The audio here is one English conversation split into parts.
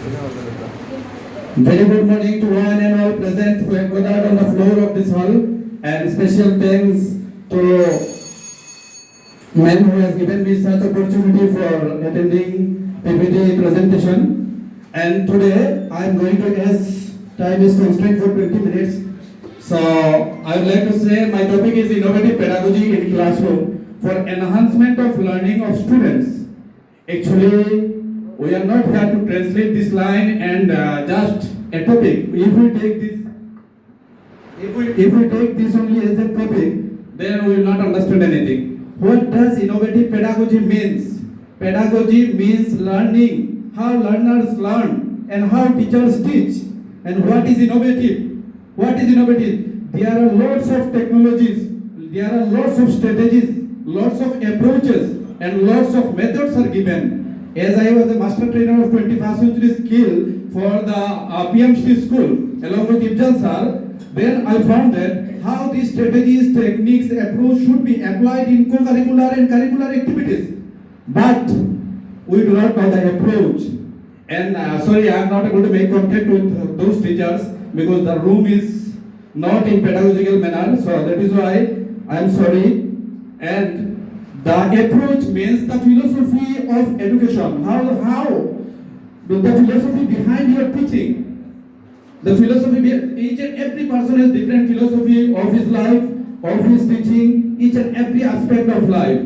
Very good morning to one and all present who have gathered on the floor of this hall, and special thanks to man who has given me such opportunity for attending PPT presentation. And today I am going to ask, time is constrained for 20 minutes. So I would like to say my topic is innovative pedagogy in classroom for enhancement of learning of students. Actually, we are not here to translate this line and just a topic. If we take this only as a topic, then we will not understand anything. What does innovative pedagogy means? Pedagogy means learning, how learners learn and how teachers teach. And what is innovative? What is innovative? There are lots of technologies, there are lots of strategies, lots of approaches, and lots of methods are given. As I was a master trainer of 21st century skill for the PMC school along with Ibjan sir, then I found that how these strategies, techniques, approach should be applied in co-curricular and curricular activities. But we do not know the approach. And sorry, I am not able to make contact with those teachers because the room is not in pedagogical manner. So that is why I am sorry. And the approach means the philosophy of education. How the philosophy behind your teaching. The philosophy, each and every person has different philosophy of his life, of his teaching, each and every aspect of life.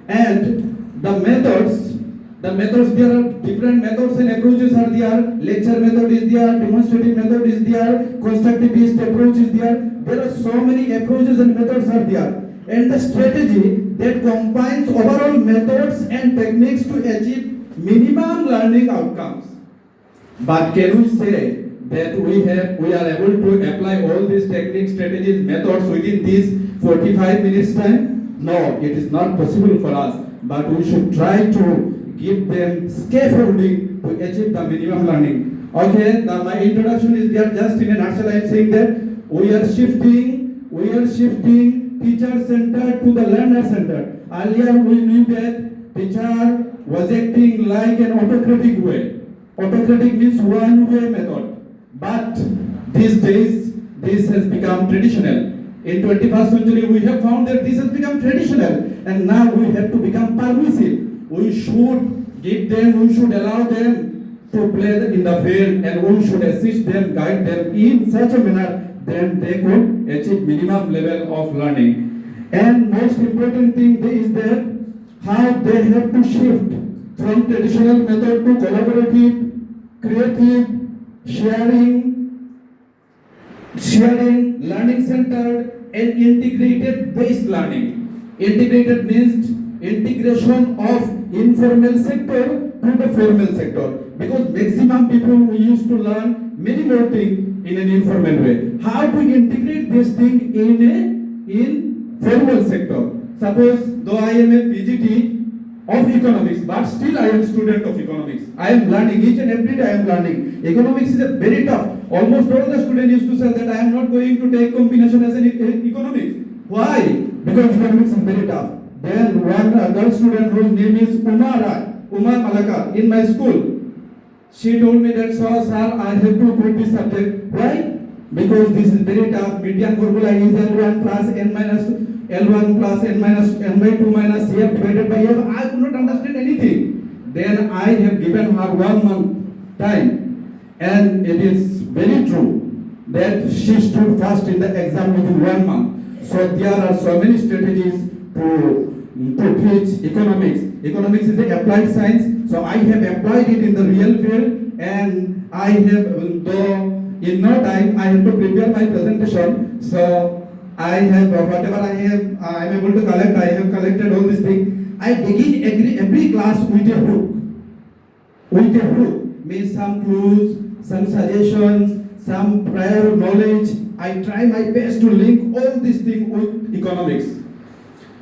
And the methods, there are different methods and approaches are there. Lecture method is there, demonstrative method is there, constructivist approach is there. There are so many approaches and methods are there. And the strategy that combines overall methods and techniques to achieve minimum learning outcomes. But can we say that we are able to apply all these techniques, strategies, methods within these 45 minutes time? No, it is not possible for us. But we should try to give them scaffolding to achieve the minimum learning. Okay, my introduction is there. Just in a nutshell, I am saying that we are shifting teacher-centered to the learner-centered. Earlier we knew that teacher was acting like an autocratic way. Autocratic means one-way method. But these days, this has become traditional. In 21st century, we have found that this has become traditional. And now we have to become permissive. We should give them, we should allow them to play in the field, and we should assist them, guide them in such a manner then they could achieve minimum level of learning. And most important thing is that how they have to shift from traditional method to collaborative, creative, sharing, learning centered and integrated based learning. Integrated means integration of informal sector to the formal sector, because maximum people we used to learn many more things in an informal way. How to integrate this thing in formal sector? Suppose though I am a PGT of economics, but still I am student of economics. I am learning each and every day. I am learning. Economics is a very tough. Almost all the students used to say that I am not going to take combination as an economics. Why? Because economics is very tough. Then one girl student whose name is Uma Malaka in my school. She told me that, sir, I have to quit this subject. Why? Because this is very tough. Median formula is L1 plus N minus L1 plus N minus N by 2 minus CF divided by F. I could not understand anything. Then I have given her 1 month time. And it is very true that she stood first in the exam within 1 month. So there are so many strategies to teach economics. Economics is an applied science, so I have applied it in the real field, and I have, though in no time I have to prepare my presentation, so I have whatever I am able to collect, I have collected all these things. I begin every class with a hook. With a hook means some clues, some suggestions, some prior knowledge. I try my best to link all these things with economics.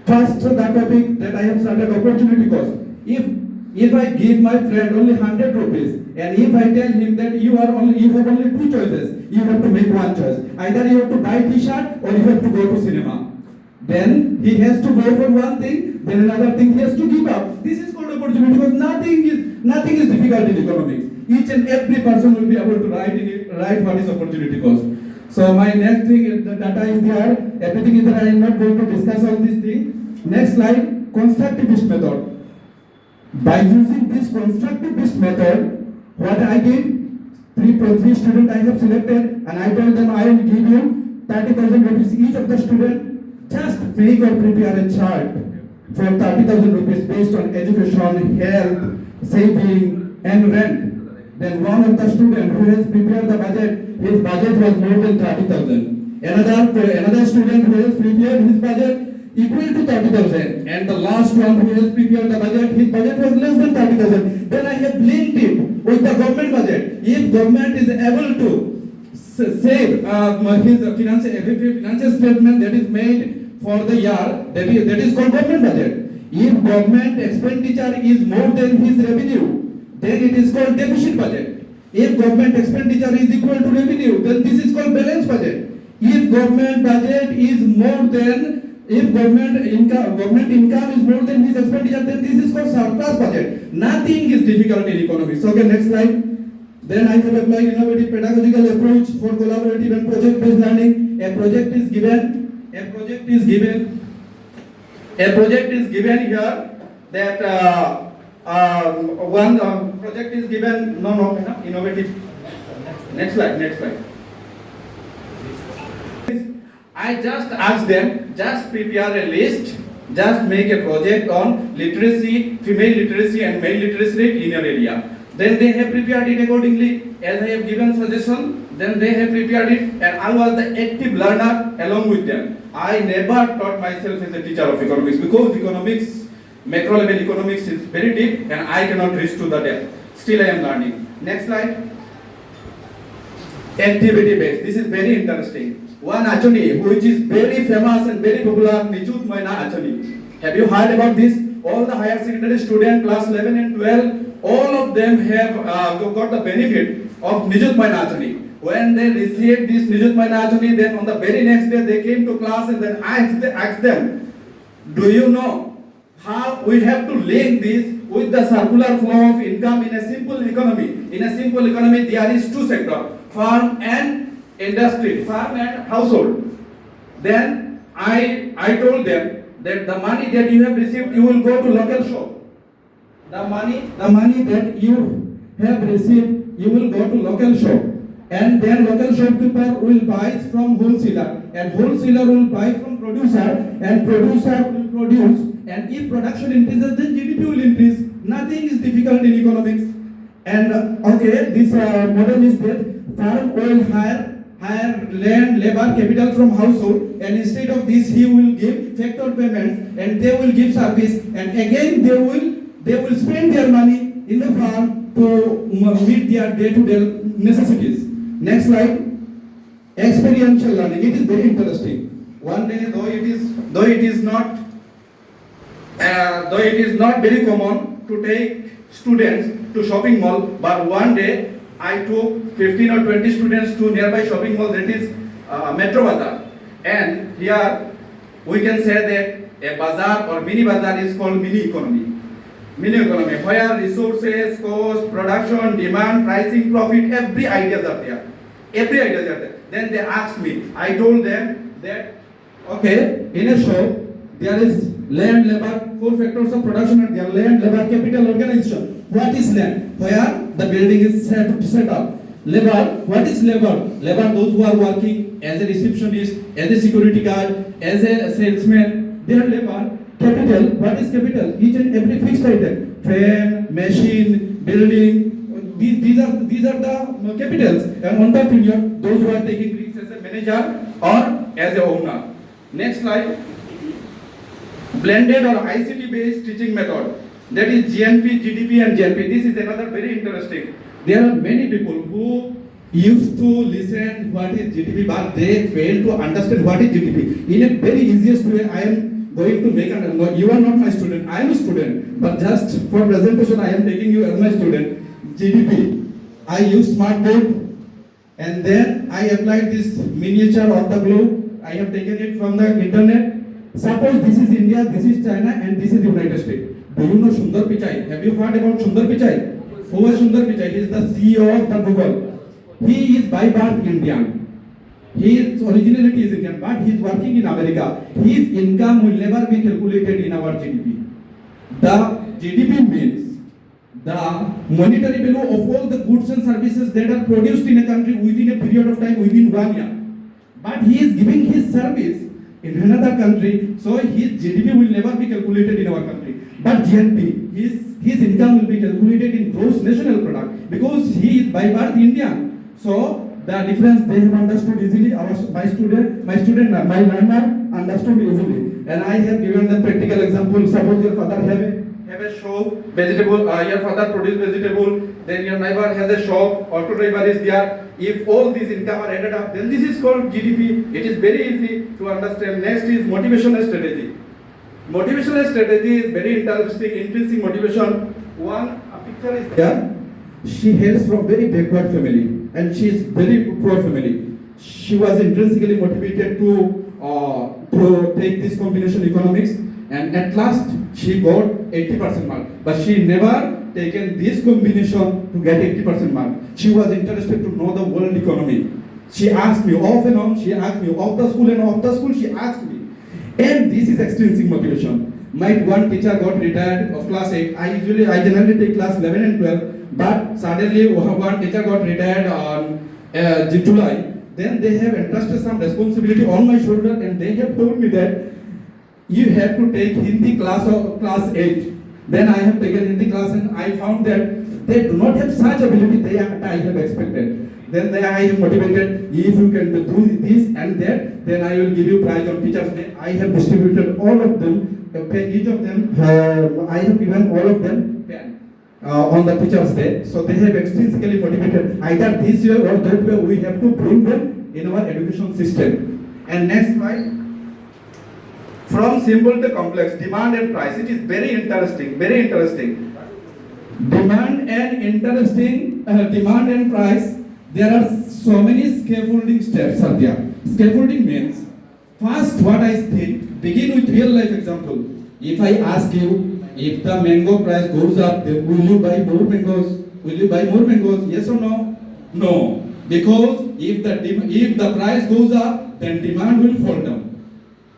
First, the topic that I have started opportunity cost. If I give my friend only 100 rupees, and if I tell him that you have only 2 choices, you have to make one choice. Either you have to buy t-shirt or you have to go to cinema. Then he has to go for one thing, then another thing he has to give up. This is called opportunity because nothing is difficult in economics. Each and every person will be able to write what is opportunity cost. So my next thing is the data is there, everything is there. I am not going to discuss all these things. Next slide, constructivist method. By using this constructivist method, what I did, three students I have selected, and I told them I will give you 30,000 rupees each of the student. Just make or prepare a chart for 30,000 rupees based on education, health, saving, and rent. Then one of the student who has prepared the budget, his budget was more than 30,000. Another student who has prepared his budget equal to 30,000, and the last one who has prepared the budget, his budget was less than 30,000. Then I have linked it with the government budget. If government is able to save his financial statement that is made for the year, that is called government budget. If government expenditure is more than his revenue, then it is called deficit budget. If government expenditure is equal to revenue, then this is called balanced budget. If government budget is more than, if government income is more than his expenditure, then this is called surplus budget. Nothing is difficult in economics. Okay, next slide. Then I have applied innovative pedagogical approach for collaborative and project-based learning. A project is given here that one project is given. Innovative. Next slide. I just asked them, just prepare a list, just make a project on literacy, female literacy and male literacy rate in your area. Then they have prepared it accordingly, as I have given suggestion, then they have prepared it, and I was the active learner along with them. I never taught myself as a teacher of economics, because economics, macro level economics is very deep and I cannot reach to the depth. Still I am learning. Next slide. Activity based. This is very interesting. One Achoni, which is very famous and very popular, Nijut Maina Achoni. Have you heard about this? All the higher secondary students, class 11 and 12, all of them have got the benefit of Nijut Maina Achoni. When they received this Nijut Maina Achoni, then on the very next day they came to class and then I asked them, do you know how we have to link this with the circular flow of income in a simple economy? In a simple economy, there is two sectors, farm and industry, farm and household. Then I told them that the money that you have received, you will go to local shop. The money that you have received, you will go to local shop, and then local shopkeeper will buy from wholesaler, and wholesaler will buy from producer, and producer will produce, and if production increases, then GDP will increase. Nothing is difficult in economics. And okay, this model is that farm will hire land, labor, capital from household, and instead of this he will give factor payments, and they will give service, and again they will spend their money in the farm to meet their day-to-day necessities. Next slide. Experiential learning. It is very interesting. One day, though it is not very common to take students to shopping mall, but one day I took 15 or 20 students to nearby shopping mall, that is Metro Bazaar. And here we can say that a bazaar or mini bazaar is called mini economy. Mini economy, where resources, cost, production, demand, pricing, profit, every ideas are there. Then they asked me, I told them that, okay, in a shop, there is land, labor, four factors of production are there: land, labor, capital, organization. What is land? Where the building is set up. Labor, what is labor? Labor, those who are working as a receptionist, as a security guard, as a salesman, they are labor. Capital, what is capital? Each and every fixed item, fan, machine, building, these are the capitals. And entrepreneur, those who are taking risks as a manager or as a owner. Next slide. Blended or ICT based teaching method, that is GNP, GDP and GNP. This is another very interesting. There are many people who used to listen what is GDP, but they fail to understand what is GDP. In a very easiest way, I am going to make an, you are not my student, I am a student, but just for presentation I am taking you as my student. GDP, I use smartboard, and then I applied this miniature of the globe. I have taken it from the internet. Suppose this is India, this is China, and this is United States. Do you know Sundar Pichai? Have you heard about Sundar Pichai? Huwa Sundar Pichai, he is the CEO of the Google. He is by birth Indian. His originality is Indian, but he is working in America. His income will never be calculated in our GDP. The GDP means the monetary value of all the goods and services that are produced in a country within a period of time, within 1 year. But he is giving his service in another country, so his GDP will never be calculated in our country. But GNP, his income will be calculated in gross national product because he is by birth Indian. So the difference they have understood easily. My learner understood easily. And I have given them practical example. Suppose your father have a shop, vegetable. Your father produce vegetable. Then your neighbor has a shop. Auto driver is there. If all these income are added up, then this is called GDP. It is very easy to understand. Next is motivational strategy. Motivational strategy is very interesting. Intrinsic motivation. One picture is there. She hails from very backward family. And she is very poor family. She was intrinsically motivated to take this combination economics, and at last she got 80% mark. But she never taken this combination to get 80% mark. She was interested to know the world economy. She asked me off and on. She asked me off the school and off the school. She asked me, and this is extrinsic motivation. My one teacher got retired of class 8. I generally take class 11 and 12. But suddenly one teacher got retired on July. Then they have entrusted some responsibility on my shoulder, and they have told me that you have to take Hindi class of class 8. Then I have taken Hindi class, and I found that they do not have such ability I have expected. Then I am motivated. If you can do this and that, then I will give you prize on Teachers' Day. I have distributed all of them. Each of them, I have given all of them pen. On the Teachers' Day, so they have extrinsically motivated. Either this way or that way, we have to bring them in our education system. And next slide. From simple to complex, demand and price. It is very interesting. Very interesting. Demand and price. There are so many scaffolding steps are there. Scaffolding means first what I did. Begin with real life example. If I ask you, if the mango price goes up, then will you buy more mangoes? Will you buy more mangoes? Yes or no? No. Because if the price goes up, then demand will fall down.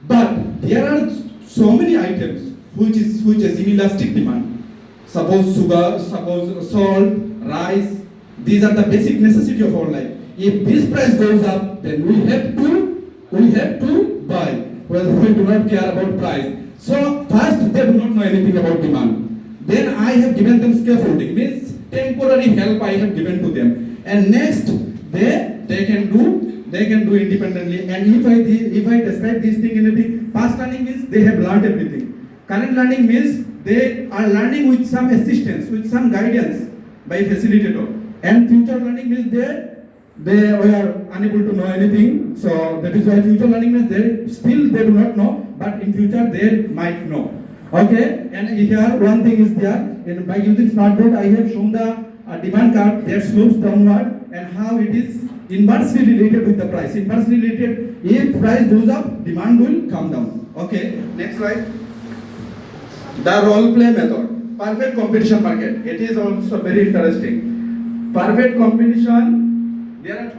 But there are so many items which is inelastic demand. Suppose sugar, suppose salt, rice. These are the basic necessity of our life. If this price goes up, then we have to buy. Well, we do not care about price. So first they do not know anything about demand. Then I have given them scaffolding, means temporary help I have given to them. And next they can do independently. And if I describe this thing in a past learning means they have learned everything. Current learning means they are learning with some assistance, with some guidance by facilitator. And future learning means they were unable to know anything. So that is why future learning means they do not know. But in future they might know. Okay, and here one thing is there. By using smartboard, I have shown the demand curve that slopes downward and how it is inversely related with the price. Inversely related, if price goes up, demand will come down. Okay, next slide. The role play method. Perfect competition market. It is also very interesting. Perfect competition. There are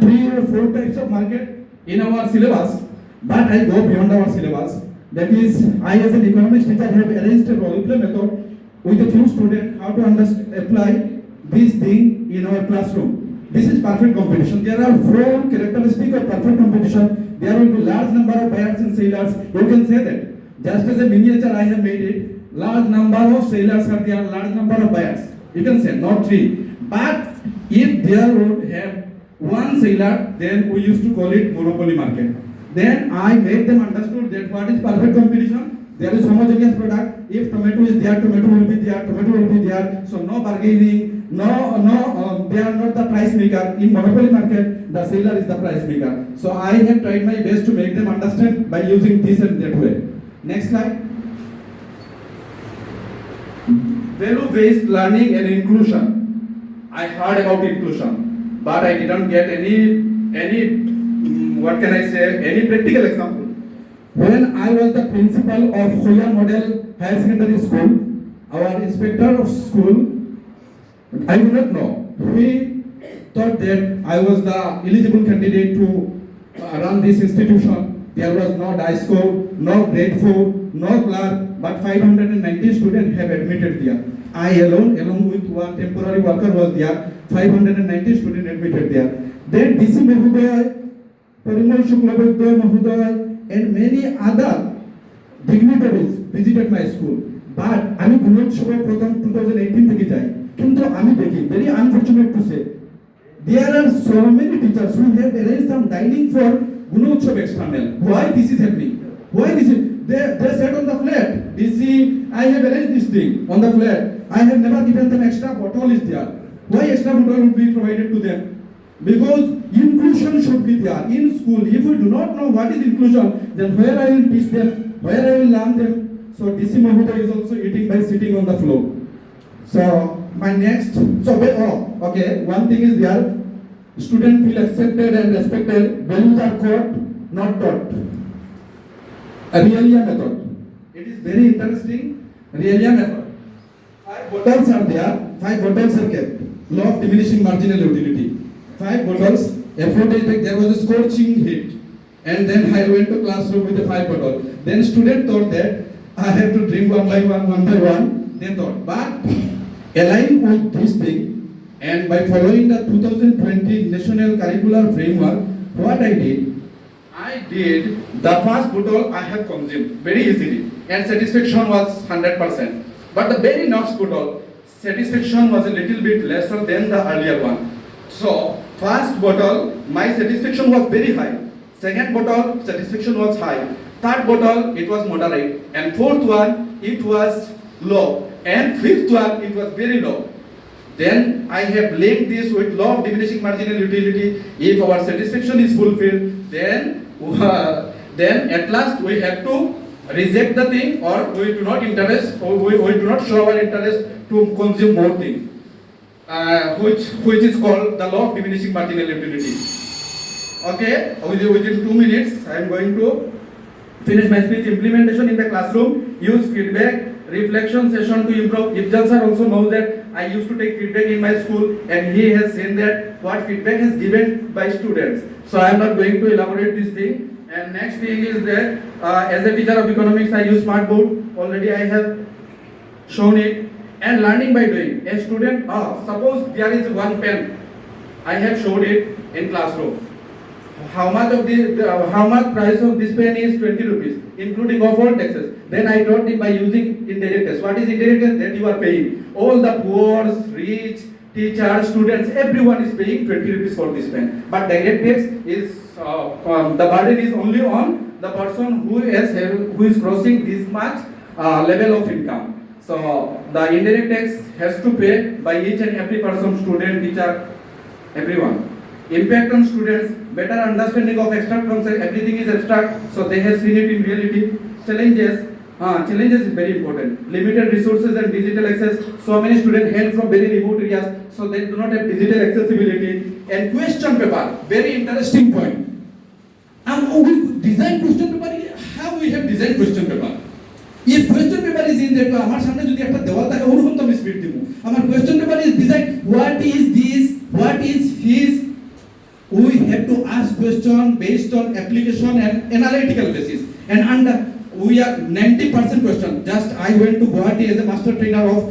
three or four types of market in our syllabus. But I go beyond our syllabus. That is, I as an economics teacher have arranged a role play method with a few students how to apply this thing in our classroom. This is perfect competition. There are four characteristics of perfect competition. There will be large number of buyers and sellers. You can say that. Just as a miniature I have made it. Large number of sellers are there, large number of buyers. You can say not three. But if there would have one seller, then we used to call it monopoly market. Then I made them understood that what is perfect competition. There is homogeneous product. If tomato is there, tomato will be there, tomato will be there. So no bargaining, they are not the price maker. In monopoly market, the seller is the price maker. So I have tried my best to make them understand by using this and that way. Next slide. Value-based learning and inclusion. I heard about inclusion, but I didn't get any what can I say, any practical example. When I was the principal of Hoya Model Higher Secondary School, our inspector of school, I do not know. He thought that I was the eligible candidate to run this institution. There was no dice code, no grade 4, no clerk, but 590 students have admitted there. I alone, along with one temporary worker was there, 590 students admitted there. Then DC Mahoday, Parimal Shuklabaddha Mahoday, and many other dignitaries visited my school. But আমি গুণোৎসব প্রথম 2018 থেকে যাই, কিন্তু আমি দেখি very unfortunate to say there are so many teachers who have arranged some dining for Gunotshav external. Why this is happening? Why this is? They said on the flat. DC, I have arranged this thing on the flat. I have never given them extra bottle is there. Why extra bottle would be provided to them? Because inclusion should be there in school. If we do not know what is inclusion, then where I will teach them, where I will learn them. So DC Mahoday is also eating by sitting on the floor. So my next, okay, one thing is there. Students feel accepted and respected. Values are caught, not taught. A Realia method. It is very interesting. Realia method. 5 bottles are there. 5 bottles are kept. Law of diminishing marginal utility. 5 bottles. Effort is like there was a scorching heat, and then I went to classroom with the 5 bottle. Then student thought that I have to drink one by one. They thought, but aligned with this thing, and by following the 2020 National Curricular Framework, what I did the first bottle I have consumed very easily, and satisfaction was 100%. But the very next bottle, satisfaction was a little bit lesser than the earlier one. So, first bottle, my satisfaction was very high. Second bottle, satisfaction was high. Third bottle, it was moderate. And fourth one, it was low. And fifth one, it was very low. Then I have linked this with law of diminishing marginal utility. If our satisfaction is fulfilled, then at last we have to reject the thing, or we do not we do not show our interest to consume more things, which is called the law of diminishing marginal utility. Okay, within 2 minutes I am going to finish my speech. Implementation in the classroom. Use feedback, reflection session to improve. Ifjal sir also knows that I used to take feedback in my school, and he has seen that what feedback is given by students. So I am not going to elaborate this thing. And next thing is that as a teacher of economics, I use smart board. Already I have shown it. And learning by doing. A student, suppose there is one pen, I have showed it in classroom. How much price of this pen is 20 rupees, including of all taxes. Then I taught him by using indirect tax. What is indirect tax? That you are paying. All the poor, rich, teachers, students, everyone is paying 20 rupees for this pen. But direct tax is, the burden is only on the person who is crossing this much level of income. So the indirect tax has to pay by each and every person, student, teacher, everyone. Impact on students, better understanding of abstract concept. Everything is abstract, so they have seen it in reality. Challenges is very important. Limited resources and digital access. So many students hail from very remote areas, so they do not have digital accessibility. And question paper, very interesting point. We design question paper. How we have designed question paper? If question paper is in that, আমার সামনে যদি একটা দেওয়াল থাকে ওরকম তো আমি speed দিব। আমার question paper is designed. What is this? What is his? We have to ask question based on application and analytical basis. And we are 90% question. Just I went to Guwahati as a master trainer of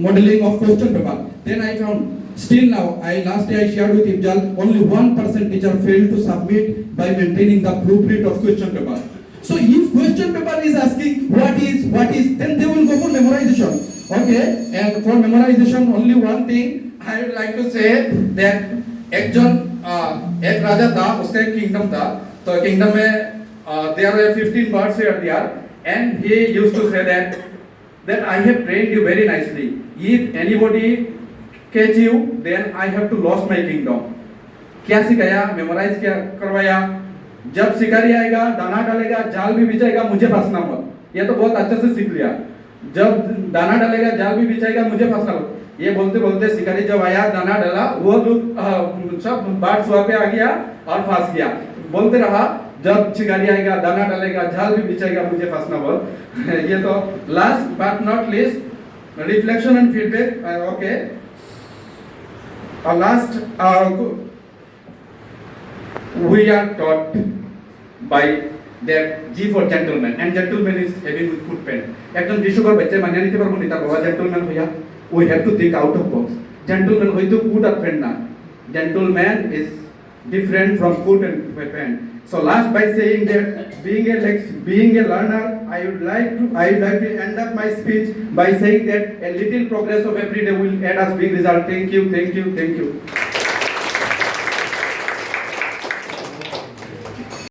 modeling of question paper. Then I found still now, last day I shared with Ifjal, only 1% teacher failed to submit by maintaining the blueprint of question paper. So if question paper is asking what is, then they will go for memorization. Okay, and for memorization only one thing I would like to say that एक राजा था, उसका एक kingdom था, तो kingdom में there were 15 birds here there, and he used to say that I have trained you very nicely. If anybody catch you, then I have to lose my kingdom. क्या सिखाया? Memorise क्या करवाया? जब शिकारी आएगा, दाना डालेगा, जाल भी बिछाएगा, मुझे फंसना मत. ये तो बहुत अच्छे से सीख लिया. जब दाना डालेगा, जाल भी बिछाएगा, मुझे फंसना मत. ये बोलते बोलते शिकारी जब आया, दाना डाला, वो लोग सब बर्ड्स वहाँ पे आ गया और फंस गया. बोलते रहा, जब शिकारी आएगा, दाना डालेगा, जाल भी बिछाएगा, मुझे फंसना मत. ये तो last but not least Reflection and feedback. Okay. Last, we are taught by that G for gentleman, and gentleman is having with foot pen. একজন কৃষকের বাচ্চা মানিয়ে নিতে পারবো নি তার বাবা gentleman হইয়া? We have to think out of box. Gentleman হয়তো good আর friend না. Gentleman is different from good and friend. So last, by saying that being a learner, I would like to end up my speech by saying that a little progress of every day will add us big result. Thank you.